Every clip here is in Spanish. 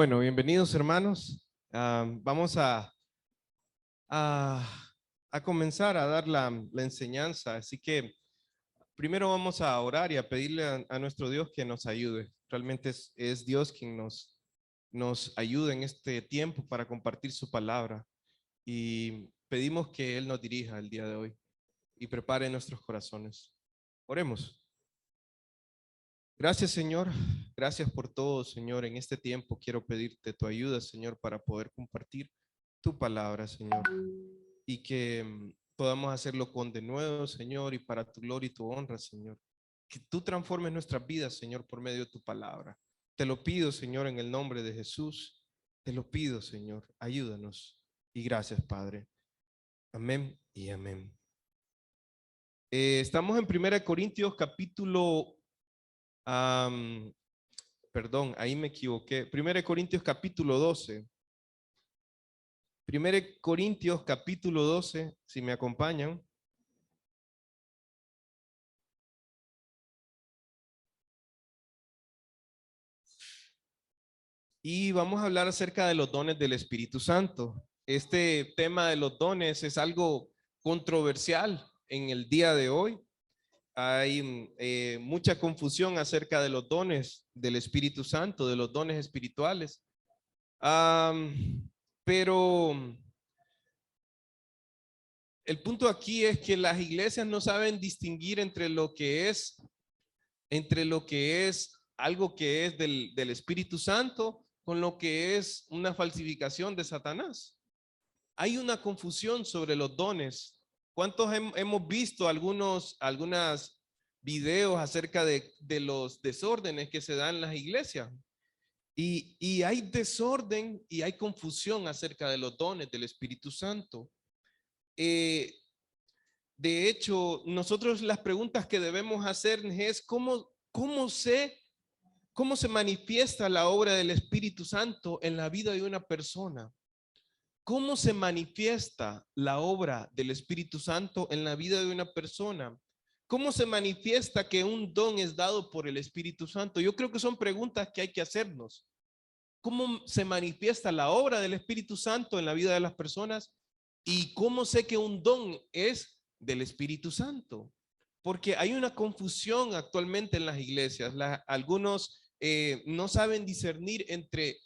Bueno, bienvenidos hermanos. Vamos a, a comenzar a dar la enseñanza. Así que primero vamos a orar y a pedirle a nuestro Dios que nos ayude. Realmente es Dios quien nos ayuda en este tiempo para compartir su palabra. Y pedimos que Él nos dirija el día de hoy y prepare nuestros corazones. Oremos. Gracias, Señor. Gracias por todo, Señor. En este tiempo quiero pedirte tu ayuda, Señor, para poder compartir tu palabra, Señor. Y que podamos hacerlo con denuedo, Señor, y para tu gloria y tu honra, Señor. Que tú transformes nuestras vidas, Señor, por medio de tu palabra. Te lo pido, Señor, en el nombre de Jesús. Te lo pido, Señor. Ayúdanos. Y gracias, Padre. Amén y amén. Estamos en 1 Corintios capítulo... perdón, ahí me equivoqué. 1 Corintios capítulo 12. 1 Corintios capítulo 12, si me acompañan. Y vamos a hablar acerca de los dones del Espíritu Santo. Este tema de los dones es algo controversial en el día de hoy. Hay mucha confusión acerca de los dones del Espíritu Santo, de los dones espirituales. Pero el punto aquí es que las iglesias no saben distinguir entre lo que es algo que es del Espíritu Santo con lo que es una falsificación de Satanás. Hay una confusión sobre los dones. ¿Cuántos hemos visto algunos videos acerca de los desórdenes que se dan en las iglesias? Y hay desorden y hay confusión acerca de los dones del Espíritu Santo. De hecho, nosotros las preguntas que debemos hacer es cómo se manifiesta la obra del Espíritu Santo en la vida de una persona. ¿Cómo se manifiesta la obra del Espíritu Santo en la vida de una persona? ¿Cómo se manifiesta que un don es dado por el Espíritu Santo? Yo creo que son preguntas que hay que hacernos. ¿Cómo se manifiesta la obra del Espíritu Santo en la vida de las personas? ¿Y cómo sé que un don es del Espíritu Santo? Porque hay una confusión actualmente en las iglesias. Algunos no saben discernir entre,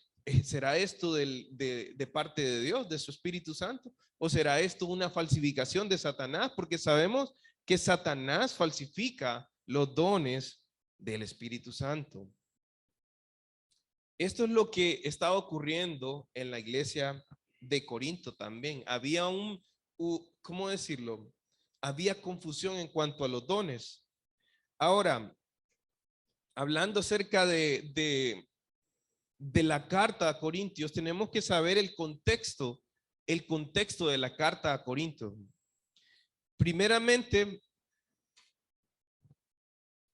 ¿será esto de parte de Dios, de su Espíritu Santo? ¿O será esto una falsificación de Satanás? Porque sabemos que Satanás falsifica los dones del Espíritu Santo. Esto es lo que estaba ocurriendo en la iglesia de Corinto también. Había ¿cómo decirlo? Había confusión en cuanto a los dones. Ahora, hablando acerca de la carta a Corintios, tenemos que saber el contexto de la carta a Corintios. Primeramente,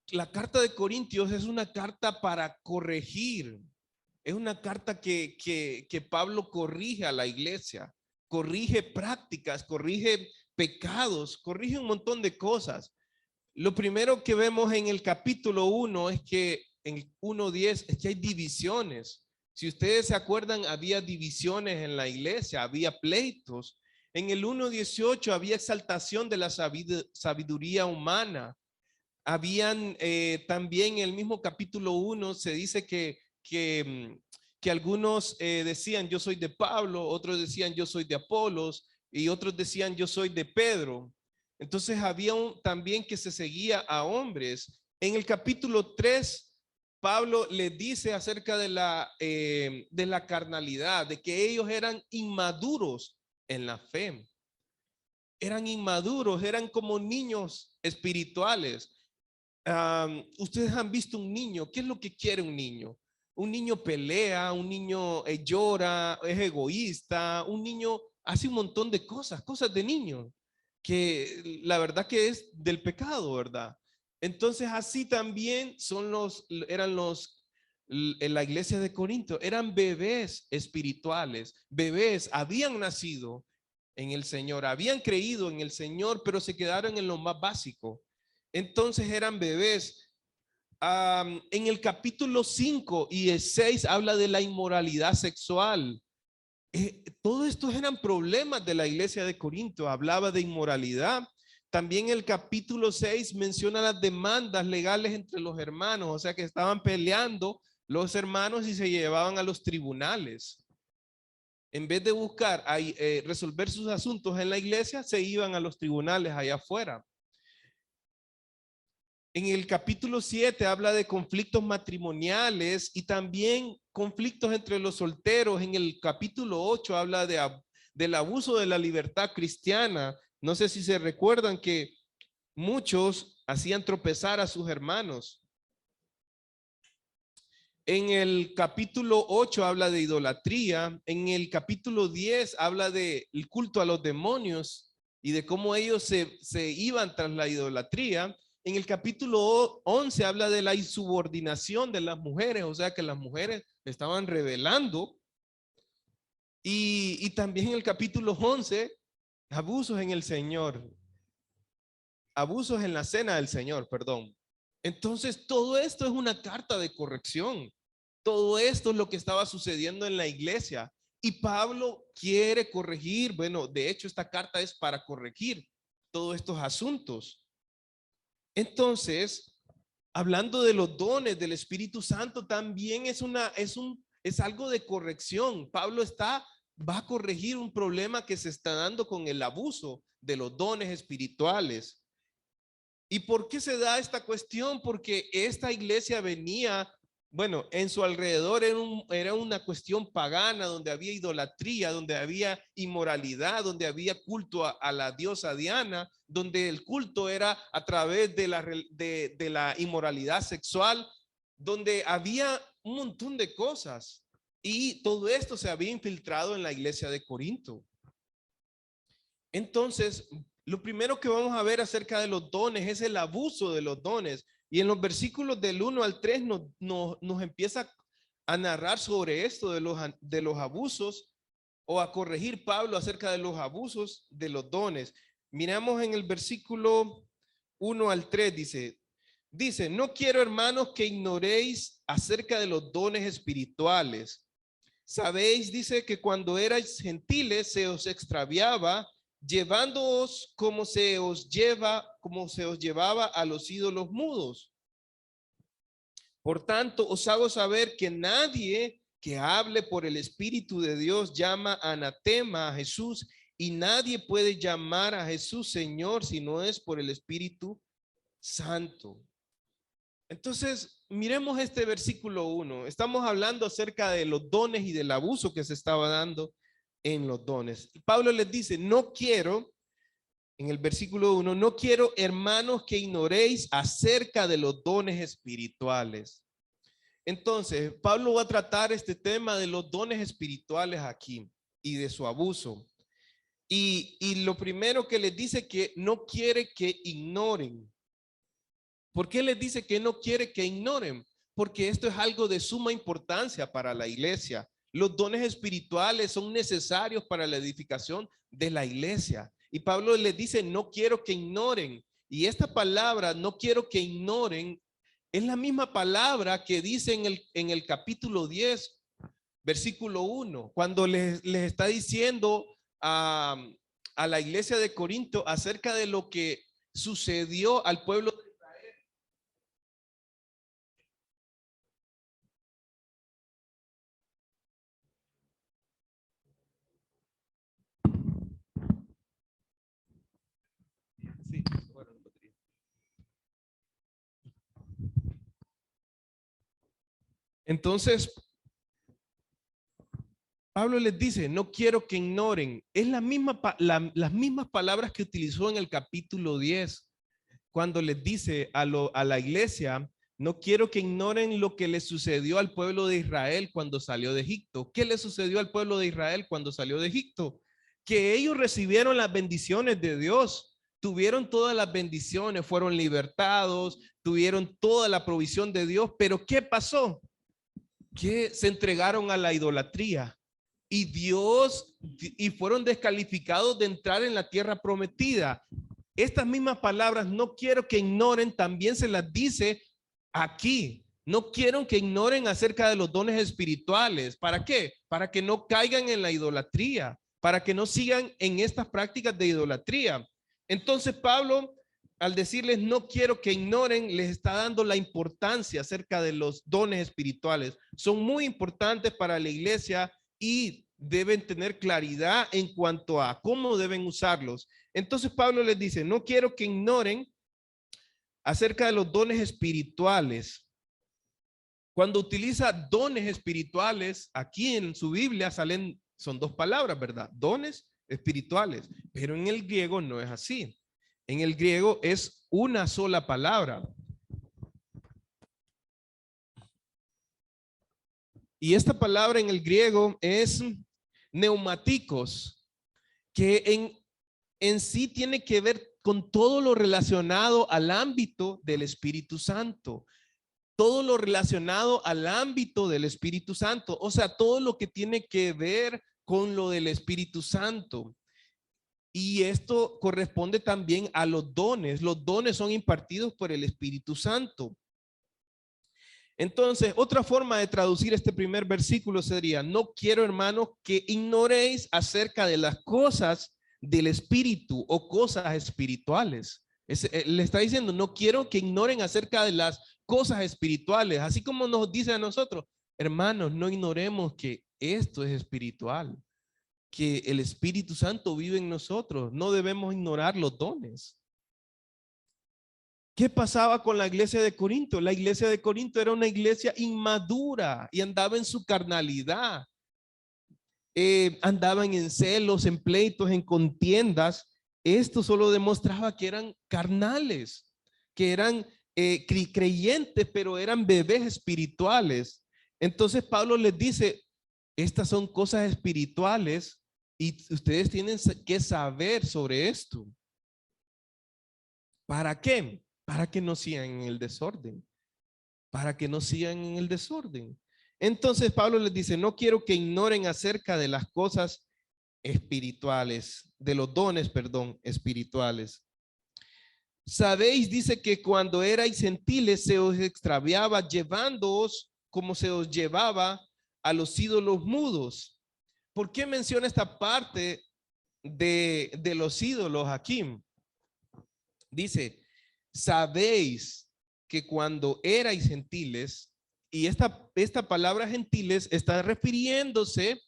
la carta de Corintios es una carta para corregir. Es una carta que Pablo corrige a la iglesia, corrige prácticas, corrige pecados, corrige un montón de cosas. Lo primero que vemos en el capítulo 1 es que en 1:10 es que hay divisiones. Si ustedes se acuerdan, había divisiones en la iglesia, había pleitos. En el 1:18 había exaltación de la sabiduría humana. Habían también en el mismo capítulo 1 se dice que algunos decían yo soy de Pablo, otros decían yo soy de Apolos y otros decían yo soy de Pedro. Entonces había también que se seguía a hombres. En el capítulo 3 Pablo les dice acerca de la carnalidad, de que ellos eran inmaduros en la fe. Eran inmaduros, eran como niños espirituales. Ustedes han visto un niño. ¿Qué es lo que quiere un niño? Un niño pelea, un niño llora, es egoísta, un niño hace un montón de cosas de niño, que la verdad que es del pecado, ¿verdad? Entonces así también eran en la iglesia de Corinto, eran bebés espirituales, bebés, habían nacido en el Señor, habían creído en el Señor, pero se quedaron en lo más básico. Entonces eran bebés. En el capítulo 5 y el 6 habla de la inmoralidad sexual. Todo estos eran problemas de la iglesia de Corinto. Hablaba de inmoralidad. También el capítulo 6 menciona las demandas legales entre los hermanos, o sea que estaban peleando los hermanos y se llevaban a los tribunales. En vez de buscar resolver sus asuntos en la iglesia, se iban a los tribunales allá afuera. En el capítulo 7 habla de conflictos matrimoniales y también conflictos entre los solteros. En el capítulo 8 habla del abuso de la libertad cristiana. No sé si se recuerdan que muchos hacían tropezar a sus hermanos. En el capítulo 8 habla de idolatría. En el capítulo 10 habla del culto a los demonios y de cómo ellos se iban tras la idolatría. En el capítulo 11 habla de la insubordinación de las mujeres, o sea que las mujeres estaban rebelando. Y también en el capítulo 11, abusos en el Señor, abusos en la cena del Señor, perdón. Entonces, todo esto es una carta de corrección. Todo esto es lo que estaba sucediendo en la iglesia. Y Pablo quiere corregir, bueno, de hecho esta carta es para corregir todos estos asuntos. Entonces, hablando de los dones del Espíritu Santo, también es algo de corrección. Pablo va a corregir un problema que se está dando con el abuso de los dones espirituales. ¿Y por qué se da esta cuestión? Porque esta iglesia venía, bueno, en su alrededor era una cuestión pagana, donde había idolatría, donde había inmoralidad, donde había culto a la diosa Diana, donde el culto era a través de la inmoralidad sexual, donde había un montón de cosas. Y todo esto se había infiltrado en la iglesia de Corinto. Entonces, lo primero que vamos a ver acerca de los dones es el abuso de los dones. Y en los versículos del 1 al 3 nos empieza a narrar sobre esto de los abusos, o a corregir Pablo acerca de los abusos de los dones. Miramos en el versículo 1 al 3, dice, no quiero, hermanos, que ignoréis acerca de los dones espirituales. Sabéis, dice, que cuando erais gentiles se os extraviaba, llevándoos como se os llevaba a los ídolos mudos. Por tanto, os hago saber que nadie que hable por el Espíritu de Dios llama anatema a Jesús, y nadie puede llamar a Jesús Señor si no es por el Espíritu Santo. Entonces, miremos este versículo 1. Estamos hablando acerca de los dones y del abuso que se estaba dando en los dones. Pablo les dice, no quiero, en el versículo 1, no quiero, hermanos, que ignoréis acerca de los dones espirituales. Entonces, Pablo va a tratar este tema de los dones espirituales aquí y de su abuso. Y lo primero que les dice que no quiere que ignoren. ¿Por qué les dice que no quiere que ignoren? Porque esto es algo de suma importancia para la iglesia. Los dones espirituales son necesarios para la edificación de la iglesia. Y Pablo les dice, no quiero que ignoren. Y esta palabra, no quiero que ignoren, es la misma palabra que dice en el capítulo 10, versículo 1, cuando les está diciendo a la iglesia de Corinto acerca de lo que sucedió al pueblo de Israel. Sí, bueno, entonces, Pablo les dice, no quiero que ignoren. Es las mismas palabras que utilizó en el capítulo 10, cuando les dice a la iglesia, no quiero que ignoren lo que le sucedió al pueblo de Israel cuando salió de Egipto. ¿Qué le sucedió al pueblo de Israel cuando salió de Egipto? Que ellos recibieron las bendiciones de Dios, tuvieron todas las bendiciones, fueron libertados, tuvieron toda la provisión de Dios, pero ¿qué pasó? Que se entregaron a la idolatría y fueron descalificados de entrar en la tierra prometida. Estas mismas palabras, no quiero que ignoren, también se las dice aquí. No quiero que ignoren acerca de los dones espirituales. ¿Para qué? Para que no caigan en la idolatría, para que no sigan en estas prácticas de idolatría. Entonces Pablo, al decirles no quiero que ignoren, les está dando la importancia acerca de los dones espirituales. Son muy importantes para la iglesia y deben tener claridad en cuanto a cómo deben usarlos. Entonces Pablo les dice, no quiero que ignoren acerca de los dones espirituales. Cuando utiliza dones espirituales, aquí en su Biblia son dos palabras, ¿verdad? Dones espirituales, pero en el griego no es así. En el griego es una sola palabra. Y esta palabra en el griego es neumáticos, que en sí tiene que ver con todo lo relacionado al ámbito del Espíritu Santo. Todo lo relacionado al ámbito del Espíritu Santo, o sea, todo lo que tiene que ver con lo del Espíritu Santo. Y esto corresponde también a los dones. Los dones son impartidos por el Espíritu Santo. Entonces, otra forma de traducir este primer versículo sería, no quiero, hermanos, que ignoréis acerca de las cosas del Espíritu o cosas espirituales. Le está diciendo, no quiero que ignoren acerca de las cosas espirituales, así como nos dice a nosotros, hermanos, no ignoremos que esto es espiritual, que el Espíritu Santo vive en nosotros, no debemos ignorar los dones. ¿Qué pasaba con la iglesia de Corinto? La iglesia de Corinto era una iglesia inmadura y andaba en su carnalidad. Andaban en celos, en pleitos, en contiendas. Esto solo demostraba que eran carnales, que eran creyentes, pero eran bebés espirituales. Entonces Pablo les dice, estas son cosas espirituales y ustedes tienen que saber sobre esto. ¿Para qué? Para que no sigan en el desorden. Para que no sigan en el desorden. Entonces Pablo les dice, no quiero que ignoren acerca de las cosas espirituales, de los dones, perdón, espirituales. Sabéis, dice que cuando erais gentiles se os extraviaba llevándoos como se os llevaba a los ídolos mudos. ¿Por qué menciona esta parte de los ídolos aquí? Dice, sabéis que cuando erais gentiles, y esta palabra gentiles está refiriéndose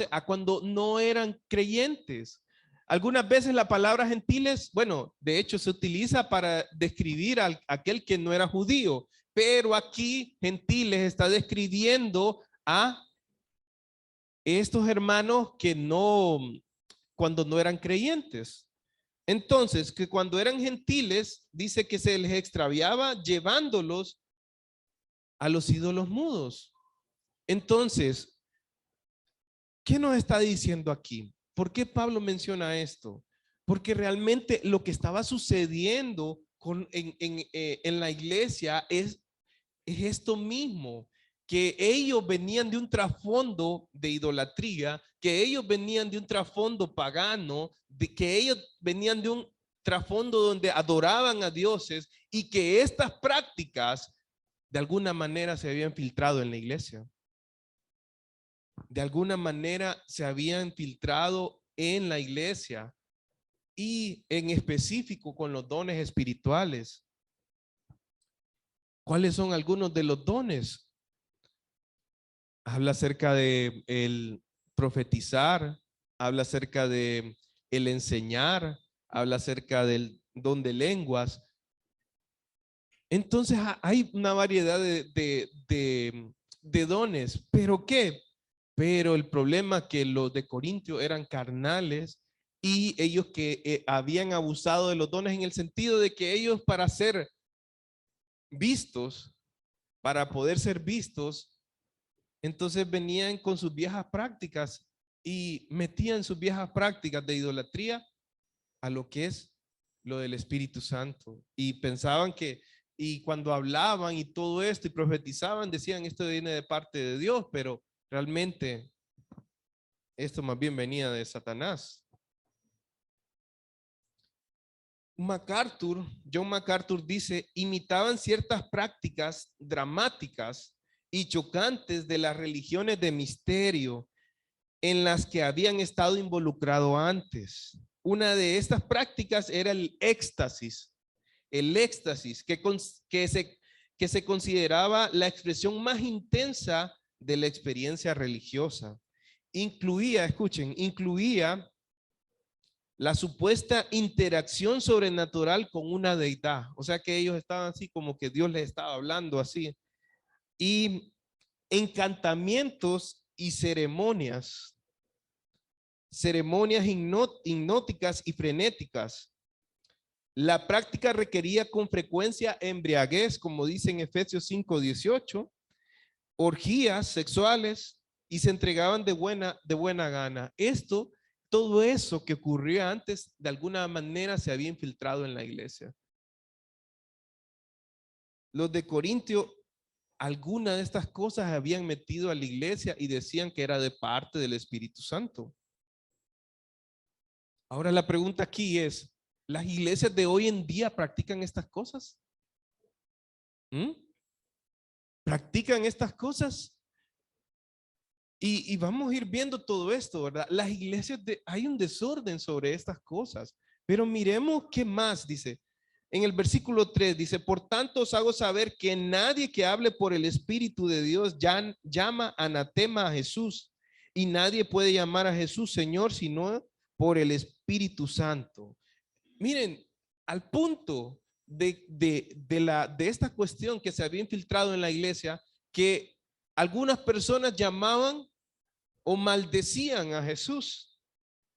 a cuando no eran creyentes. Algunas veces la palabra gentiles, bueno, de hecho se utiliza para describir a aquel que no era judío, pero aquí gentiles está describiendo a estos hermanos que no, cuando no eran creyentes. Entonces, que cuando eran gentiles, dice que se les extraviaba llevándolos a los ídolos mudos. Entonces, ¿qué nos está diciendo aquí? ¿Por qué Pablo menciona esto? Porque realmente lo que estaba sucediendo en la iglesia es esto mismo, que ellos venían de un trasfondo de idolatría, que ellos venían de un trasfondo pagano, de que ellos venían de un trasfondo donde adoraban a dioses y que estas prácticas de alguna manera se habían filtrado en la iglesia. De alguna manera se habían filtrado en la iglesia y en específico con los dones espirituales. ¿Cuáles son algunos de los dones? Habla acerca de el profetizar, habla acerca de el enseñar, habla acerca del don de lenguas. Entonces hay una variedad de dones, pero ¿qué? Pero el problema que los de Corintio eran carnales y ellos que habían abusado de los dones en el sentido de que ellos para ser vistos, para poder ser vistos, entonces venían con sus viejas prácticas y metían sus viejas prácticas de idolatría a lo que es lo del Espíritu Santo. Y pensaban que, y cuando hablaban y todo esto y profetizaban, decían esto viene de parte de Dios, pero realmente esto más bien venía de Satanás. John MacArthur dice, imitaban ciertas prácticas dramáticas y chocantes de las religiones de misterio en las que habían estado involucrados antes. Una de estas prácticas era el éxtasis que se consideraba la expresión más intensa de la experiencia religiosa. Incluía la supuesta interacción sobrenatural con una deidad. O sea que ellos estaban así como que Dios les estaba hablando así. Y encantamientos y ceremonias hipnóticas y frenéticas. La práctica requería con frecuencia embriaguez, como dice en Efesios 5:18, orgías sexuales y se entregaban de buena gana. Todo eso que ocurría antes, de alguna manera se había infiltrado en la iglesia. Los de Corintio, alguna de estas cosas habían metido a la iglesia y decían que era de parte del Espíritu Santo. Ahora la pregunta aquí es, ¿las iglesias de hoy en día practican estas cosas? ¿Practican estas cosas? Y vamos a ir viendo todo esto, ¿verdad? Las iglesias, hay un desorden sobre estas cosas, pero miremos qué más dice. En el versículo 3 dice, por tanto os hago saber que nadie que hable por el Espíritu de Dios llama anatema a Jesús, y nadie puede llamar a Jesús Señor sino por el Espíritu Santo. Miren, al punto de esta cuestión que se había infiltrado en la iglesia, que algunas personas llamaban o maldecían a Jesús.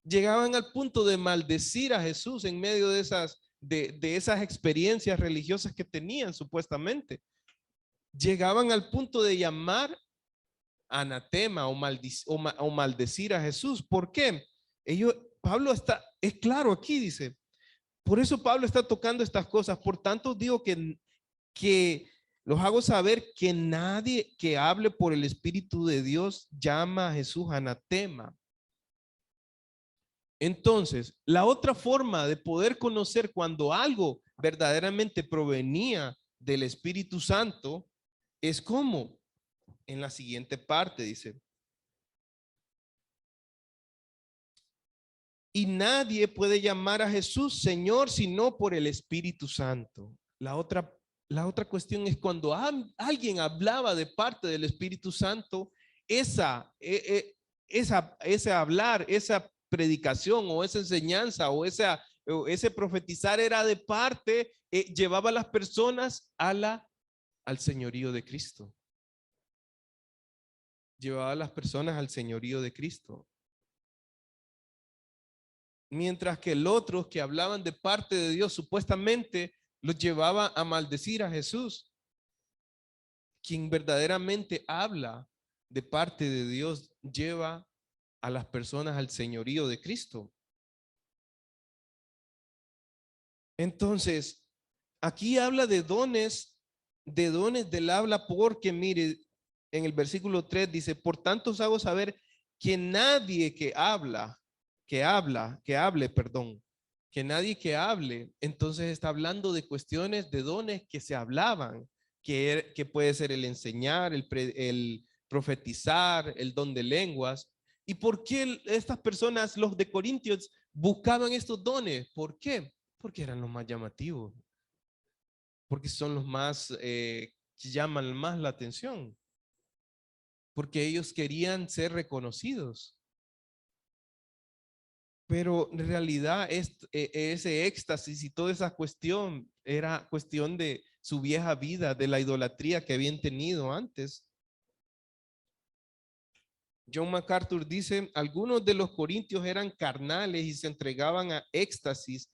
Llegaban al punto de maldecir a Jesús en medio de esas experiencias religiosas que tenían supuestamente. Llegaban al punto de llamar anatema o maldecir a Jesús. ¿Por qué? Pablo es claro aquí, dice. Por eso Pablo está tocando estas cosas. Por tanto, digo que los hago saber que nadie que hable por el Espíritu de Dios llama a Jesús anatema. Entonces, la otra forma de poder conocer cuando algo verdaderamente provenía del Espíritu Santo es como en la siguiente parte dice, y nadie puede llamar a Jesús Señor sino por el Espíritu Santo. La otra cuestión es cuando alguien hablaba de parte del Espíritu Santo, ese hablar, esa predicación o esa enseñanza o ese profetizar era de parte, llevaba a las personas al señorío de Cristo. Llevaba a las personas al señorío de Cristo. Mientras que los otros que hablaban de parte de Dios supuestamente los llevaba a maldecir a Jesús. Quien verdaderamente habla de parte de Dios lleva a las personas al señorío de Cristo. Entonces, aquí habla de dones del habla, porque mire, en el versículo 3 dice, por tanto os hago saber que nadie que nadie que hable, entonces está hablando de cuestiones de dones que se hablaban, que puede ser el enseñar, el profetizar, el don de lenguas. ¿Y por qué estas personas, los de Corintios, buscaban estos dones? ¿Por qué? Porque eran los más llamativos, porque son los más que llaman más la atención, porque ellos querían ser reconocidos. Pero en realidad ese éxtasis y toda esa cuestión era cuestión de su vieja vida, de la idolatría que habían tenido antes. John MacArthur dice, algunos de los corintios eran carnales y se entregaban a éxtasis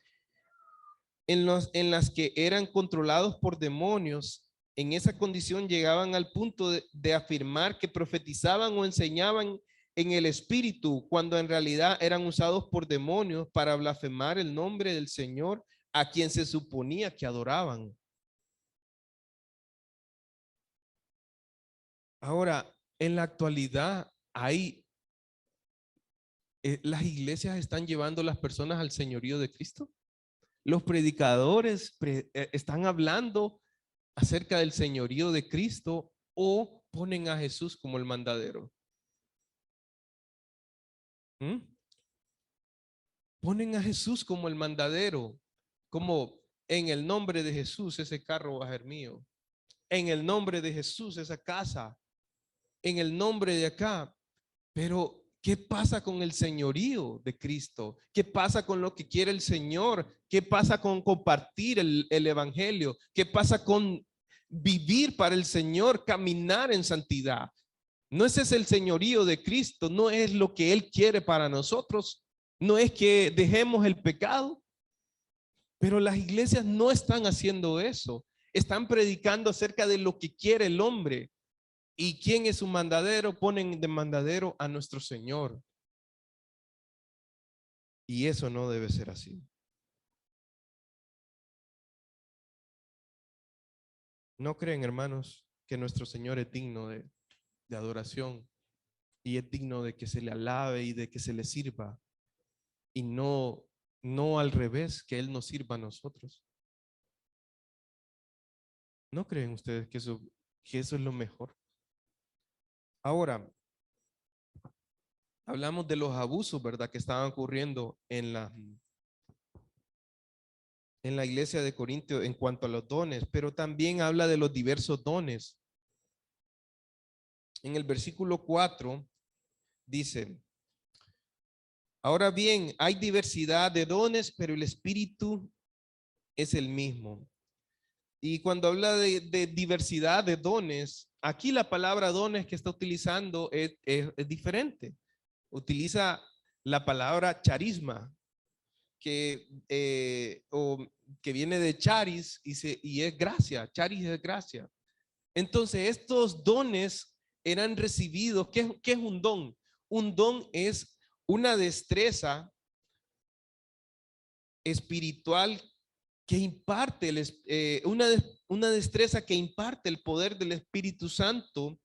en las que eran controlados por demonios. En esa condición llegaban al punto de afirmar que profetizaban o enseñaban en el espíritu, cuando en realidad eran usados por demonios para blasfemar el nombre del Señor a quien se suponía que adoraban. Ahora, en la actualidad las iglesias están llevando a las personas al señorío de Cristo. Los predicadores están hablando acerca del señorío de Cristo o ponen a Jesús como el mandadero. ¿Mm? Ponen a Jesús como el mandadero, como en el nombre de Jesús ese carro va a ser mío, en el nombre de Jesús esa casa, en el nombre de acá. Pero ¿qué pasa con el señorío de Cristo? ¿Qué pasa con lo que quiere el Señor? ¿Qué pasa con compartir el evangelio? ¿Qué pasa con vivir para el Señor, caminar en santidad? No ese es el señorío de Cristo, no es lo que Él quiere para nosotros, no es que dejemos el pecado, pero las iglesias no están haciendo eso, están predicando acerca de lo que quiere el hombre. ¿Y quién es su mandadero? Ponen de mandadero a nuestro Señor. Y eso no debe ser así. ¿No creen, hermanos, que nuestro Señor es digno de adoración y es digno de que se le alabe y de que se le sirva? Y no al revés, que Él nos sirva a nosotros. ¿No creen ustedes que eso es lo mejor? Ahora, hablamos de los abusos, ¿verdad? Que estaban ocurriendo en la iglesia de Corintio en cuanto a los dones, pero también habla de los diversos dones. En el versículo 4 dice, ahora bien, hay diversidad de dones, pero el Espíritu es el mismo. Y cuando habla de diversidad de dones, aquí la palabra dones que está utilizando es diferente. Utiliza la palabra charisma, que viene de charis y es gracia. Charis es gracia. Entonces, estos dones eran recibidos. ¿Qué es un don? Un don es una destreza espiritual que imparte, una destreza que imparte el poder del Espíritu Santo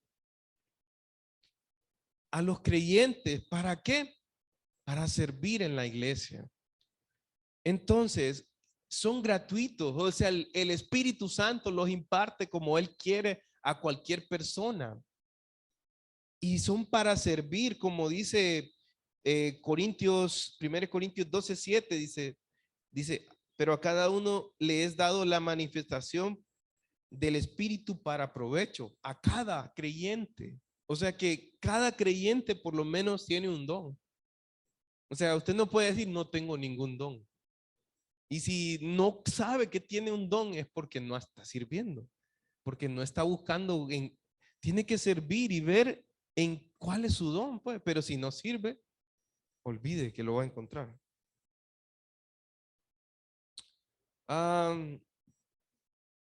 a los creyentes. ¿Para qué? Para servir en la iglesia. Entonces, son gratuitos, o sea, el Espíritu Santo los imparte como Él quiere a cualquier persona. Y son para servir, como dice Corintios, 1 Corintios 12:7, dice, pero a cada uno le es dado la manifestación del Espíritu para provecho, a cada creyente. O sea que cada creyente por lo menos tiene un don. O sea, usted no puede decir no tengo ningún don. Y si no sabe que tiene un don es porque no está sirviendo, porque no está buscando tiene que servir y ver en cuál es su don, pues, pero si no sirve, olvide que lo va a encontrar.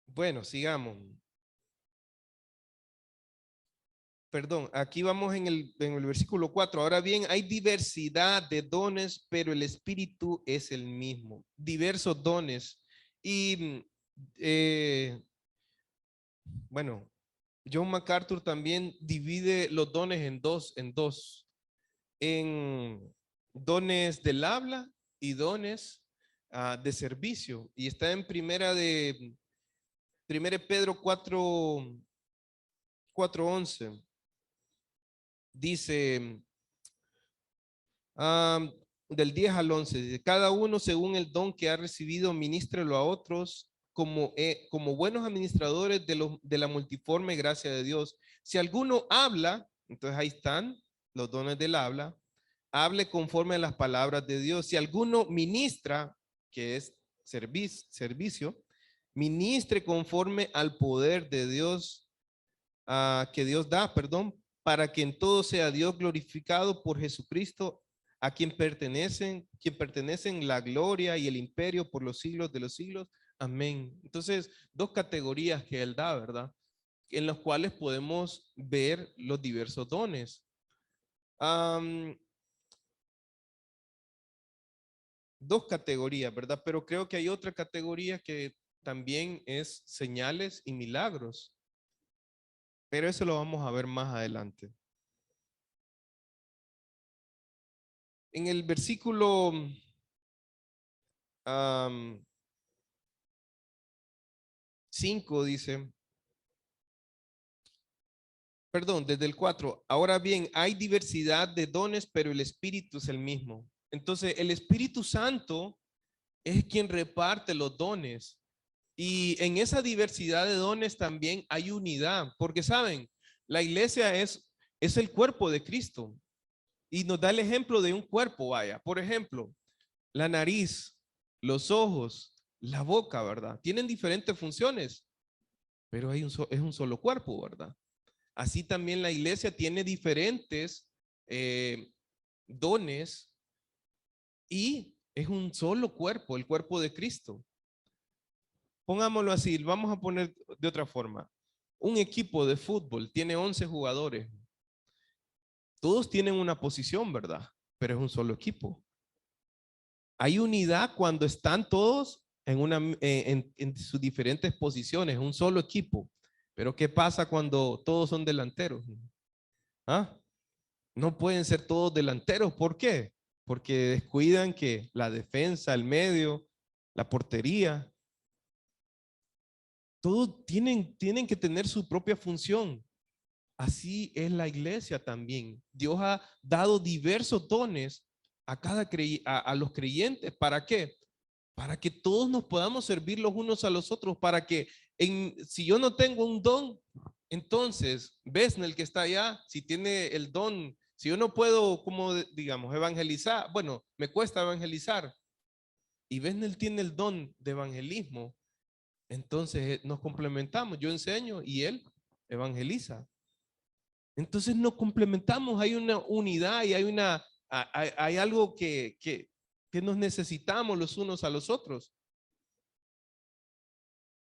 Bueno, sigamos. Perdón, aquí vamos en el versículo 4. Ahora bien, hay diversidad de dones, pero el Espíritu es el mismo. Diversos dones. Y bueno, John MacArthur también divide los dones en dones del habla y dones de servicio. Y está en primera Pedro 4:11. Dice, del 10 al 11, dice, cada uno según el don que ha recibido, ministrelo a otros como buenos administradores de la multiforme gracia de Dios. Si alguno habla, entonces ahí están los dones del habla, hable conforme a las palabras de Dios. Si alguno ministra, que es servicio, ministre conforme al poder de Dios, que Dios da, perdón, para que en todo sea Dios glorificado por Jesucristo, a quien pertenecen la gloria y el imperio por los siglos de los siglos. Amén. Entonces, dos categorías que Él da, ¿verdad? En los cuales podemos ver los diversos dones. Dos categorías, ¿verdad? Pero creo que hay otra categoría que también es señales y milagros. Pero eso lo vamos a ver más adelante. En el versículo 5 dice, perdón, desde el 4. Ahora bien, hay diversidad de dones, pero el Espíritu es el mismo. Entonces, el Espíritu Santo es quien reparte los dones. Y en esa diversidad de dones también hay unidad, porque saben, la iglesia es el cuerpo de Cristo y nos da el ejemplo de un cuerpo, vaya. Por ejemplo, la nariz, los ojos, la boca, ¿verdad? Tienen diferentes funciones, pero es un solo cuerpo, ¿verdad? Así también la iglesia tiene diferentes dones y es un solo cuerpo, el cuerpo de Cristo. Pongámoslo así, vamos a poner de otra forma. Un equipo de fútbol tiene 11 jugadores. Todos tienen una posición, ¿verdad? Pero es un solo equipo. Hay unidad cuando están todos en sus diferentes posiciones, un solo equipo. Pero ¿qué pasa cuando todos son delanteros? ¿Ah? No pueden ser todos delanteros. ¿Por qué? Porque descuidan que la defensa, el medio, la portería, todos tienen que tener su propia función. Así es la iglesia también. Dios ha dado diversos dones a los creyentes. ¿Para qué? Para que todos nos podamos servir los unos a los otros, para que si yo no tengo un don, entonces, ves en el que está allá, si tiene el don, si yo no puedo, como digamos, evangelizar, bueno, me cuesta evangelizar, y ves en él tiene el don de evangelismo, entonces nos complementamos, yo enseño y él evangeliza. Entonces nos complementamos, hay una unidad y hay algo que nos necesitamos los unos a los otros.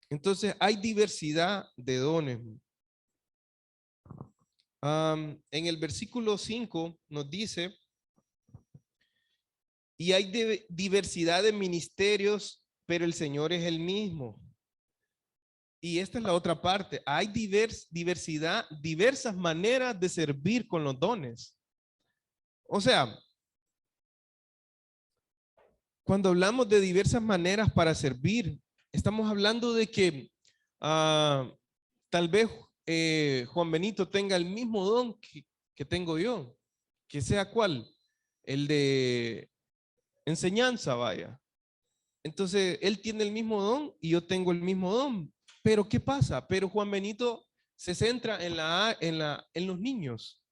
Entonces hay diversidad de dones. En el versículo 5 nos dice, y hay diversidad de ministerios, pero el Señor es el mismo. Y esta es la otra parte. Hay diversidad, diversas maneras de servir con los dones. O sea, cuando hablamos de diversas maneras para servir, estamos hablando de que tal vez Juan Benito tenga el mismo don que tengo yo, que sea cuál, el de enseñanza, vaya. Entonces, él tiene el mismo don y yo tengo el mismo don. Pero ¿qué pasa? Pero Juan Benito se centra en los niños.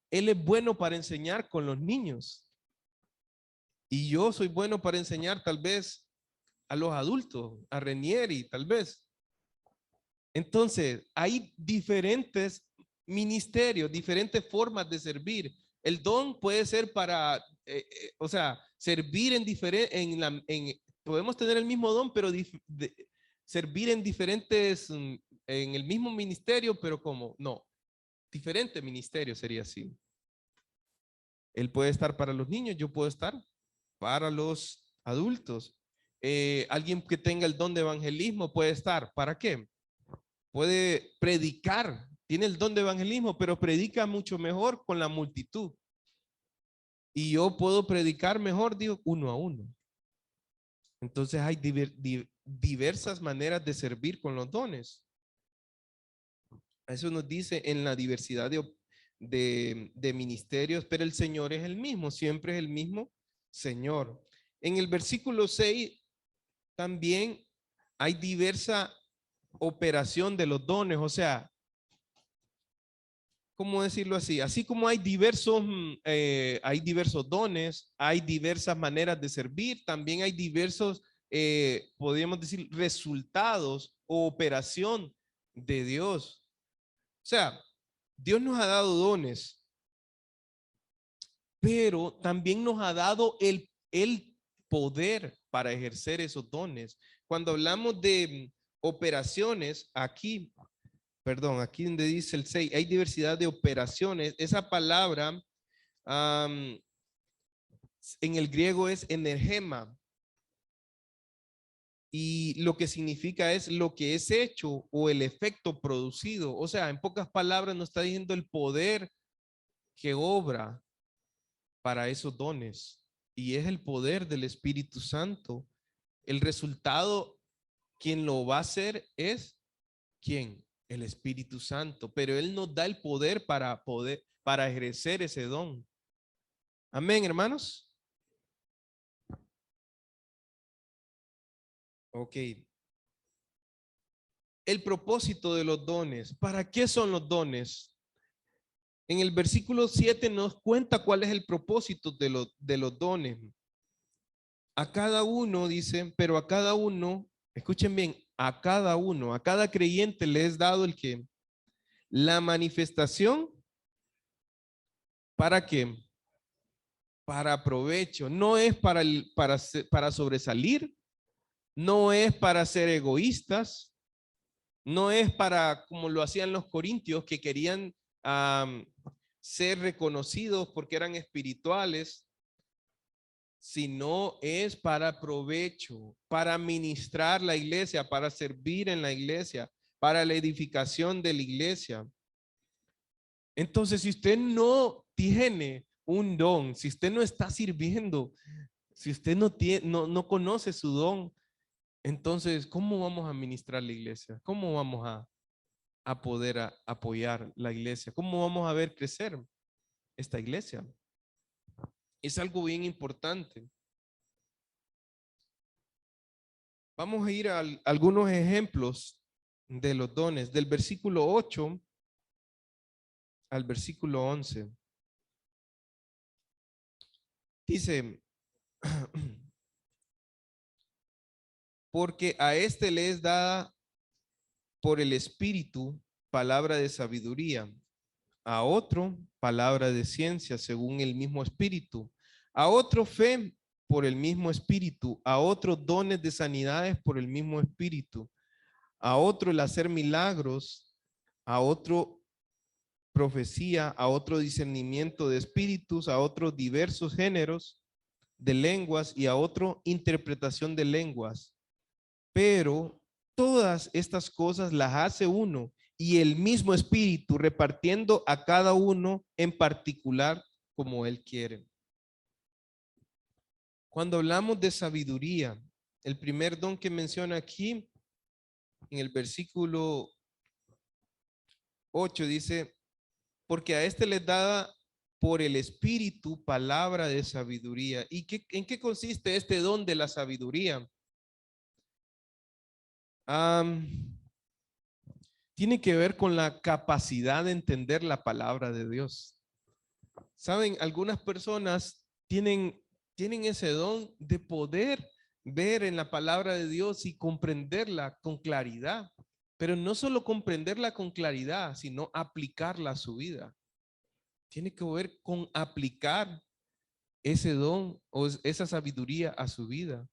Él es bueno para enseñar con los niños. Y yo soy bueno para enseñar tal vez a los adultos, a Renieri, tal vez. Entonces, hay diferentes ministerios, diferentes formas de servir. El don puede ser para, o sea, servir en diferentes, podemos tener el mismo don, pero servir en diferentes, en el mismo ministerio, pero como, no, diferente ministerio sería así. Él puede estar para los niños, yo puedo estar para los adultos. Alguien que tenga el don de evangelismo puede estar, ¿para qué? Puede predicar, tiene el don de evangelismo, pero predica mucho mejor con la multitud. Y yo puedo predicar mejor, digo, uno a uno. Entonces hay diversas maneras de servir con los dones. Eso nos dice en la diversidad de ministerios, pero el Señor es el mismo, siempre es el mismo Señor. En el versículo 6 también hay diversa operación de los dones, o sea, ¿cómo decirlo así? Así como hay hay diversos dones, hay diversas maneras de servir, también hay diversos, podríamos decir, resultados o operación de Dios. O sea, Dios nos ha dado dones, pero también nos ha dado el poder para ejercer esos dones. Cuando hablamos de operaciones, aquí, perdón, aquí donde dice el 6, hay diversidad de operaciones. Esa palabra en el griego es energema. Y lo que significa es lo que es hecho o el efecto producido. O sea, en pocas palabras nos está diciendo el poder que obra para esos dones. Y es el poder del Espíritu Santo. El resultado Quien lo va a hacer es ¿quién? El Espíritu Santo, pero Él nos da el poder, para ejercer ese don. Amén, hermanos. Ok. El propósito de los dones. ¿Para qué son los dones? En el versículo 7 nos cuenta cuál es el propósito de los dones. A cada uno, dice, pero a cada uno, escuchen bien, a cada creyente le es dado el que, la manifestación, ¿para qué? Para provecho, no es para sobresalir, no es para ser egoístas, no es para, como lo hacían los corintios, que querían ser reconocidos porque eran espirituales, sino es para provecho, para ministrar la iglesia, para servir en la iglesia, para la edificación de la iglesia. Entonces, si usted no tiene un don, si usted no está sirviendo, si usted no tiene, no conoce su don, entonces, ¿cómo vamos a ministrar la iglesia? ¿Cómo vamos a poder apoyar la iglesia? ¿Cómo vamos a ver crecer esta iglesia? Es algo bien importante. Vamos a ir a algunos ejemplos de los dones, del versículo 8 al versículo 11. Dice, porque a este le es dada por el Espíritu palabra de sabiduría, a otro palabra de ciencia según el mismo Espíritu, a otro fe por el mismo Espíritu, a otro dones de sanidades por el mismo Espíritu, a otro el hacer milagros, a otro profecía, a otro discernimiento de espíritus, a otros diversos géneros de lenguas y a otro interpretación de lenguas. Pero todas estas cosas las hace uno y el mismo espíritu repartiendo a cada uno en particular como él quiere. Cuando hablamos de sabiduría, el primer don que menciona aquí en el versículo 8 dice, porque a este les da por el Espíritu palabra de sabiduría. ¿Y en qué consiste este don de la sabiduría? Tiene que ver con la capacidad de entender la palabra de Dios. Saben, algunas personas tienen ese don de poder ver en la palabra de Dios y comprenderla con claridad, pero no solo comprenderla con claridad, sino aplicarla a su vida. Tiene que ver con aplicar ese don o esa sabiduría a su vida.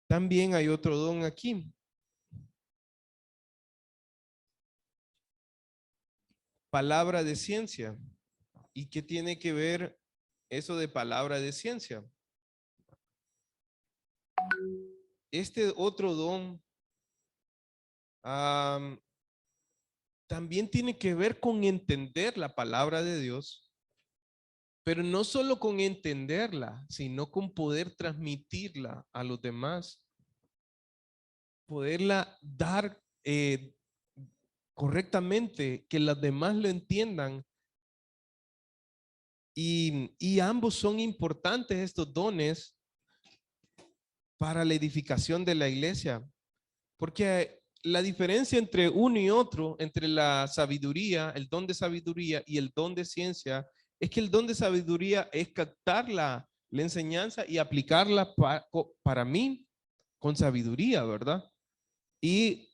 También hay otro don aquí. Palabra de ciencia. ¿Y qué tiene que ver eso de palabra de ciencia? Este otro don también tiene que ver con entender la palabra de Dios, pero no solo con entenderla, sino con poder transmitirla a los demás, poderla dar correctamente, que los demás lo entiendan. Y ambos son importantes estos dones para la edificación de la iglesia, porque la diferencia entre uno y otro, entre la sabiduría, el don de sabiduría y el don de ciencia, es que el don de sabiduría es captar la enseñanza y aplicarla para mí con sabiduría, ¿verdad? Y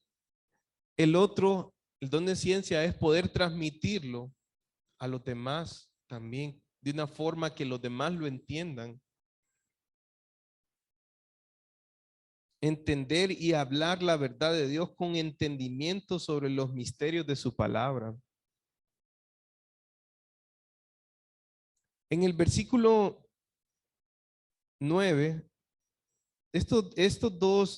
el otro, el don de ciencia es poder transmitirlo a los demás también, de una forma que los demás lo entiendan. Entender y hablar la verdad de Dios con entendimiento sobre los misterios de su palabra. En el versículo 9, estos dos,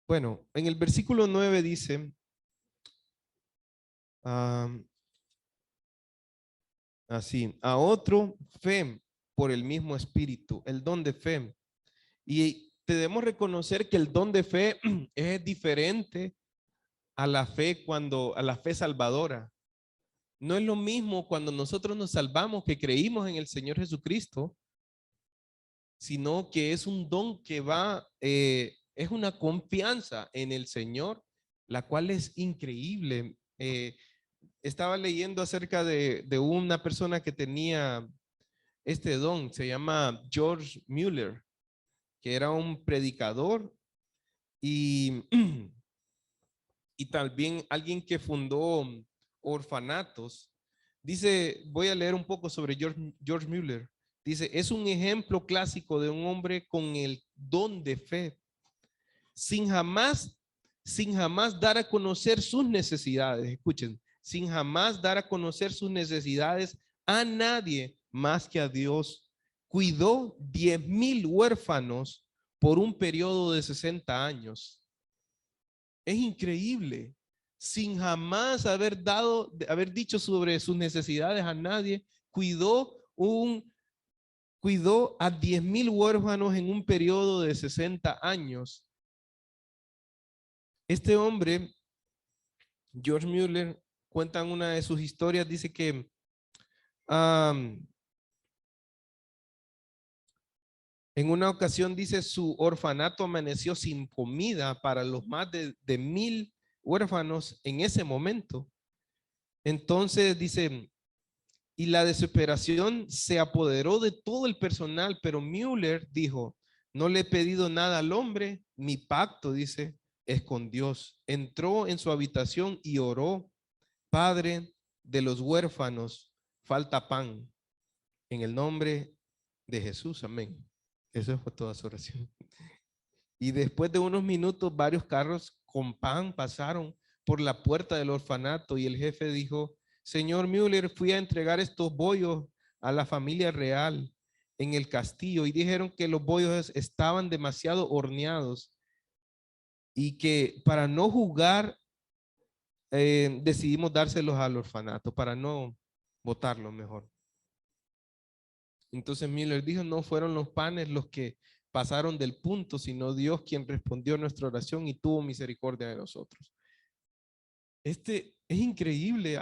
bueno, en el versículo 9 dice, Así, a otro fe por el mismo espíritu, el don de fe. Y debemos reconocer que el don de fe es diferente a la fe a la fe salvadora. No es lo mismo cuando nosotros nos salvamos, que creímos en el Señor Jesucristo, sino que es un don que es una confianza en el Señor, la cual es increíble. Estaba leyendo acerca de una persona que tenía este don, se llama George Mueller, que era un predicador y, y también alguien que fundó orfanatos. Dice, voy a leer un poco sobre George Mueller. Dice, es un ejemplo clásico de un hombre con el don de fe, sin jamás, sin jamás dar a conocer sus necesidades. Escuchen, sin jamás dar a conocer sus necesidades a nadie más que a Dios. Cuidó 10,000 huérfanos por un periodo de 60 años. Es increíble. Sin jamás haber dicho sobre sus necesidades a nadie, cuidó a 10,000 huérfanos en un periodo de 60 años. Este hombre, George Mueller, cuenta en una de sus historias, dice que en una ocasión, dice, su orfanato amaneció sin comida para los más de 1,000 huérfanos en ese momento. Entonces, dice, y la desesperación se apoderó de todo el personal, pero Mueller dijo, no le he pedido nada al hombre, mi pacto, dice, es con Dios. Entró en su habitación y oró, Padre de los huérfanos, falta pan. En el nombre de Jesús, amén. Eso fue toda su oración. Y después de unos minutos, varios carros con pan pasaron por la puerta del orfanato y el jefe dijo, Señor Müller, fui a entregar estos bollos a la familia real en el castillo y dijeron que los bollos estaban demasiado horneados y que para no jugar decidimos dárselos al orfanato, para no botarlos mejor. Entonces Müller dijo, no fueron los panes los que pasaron del punto, sino Dios quien respondió a nuestra oración y tuvo misericordia de nosotros. Este es increíble.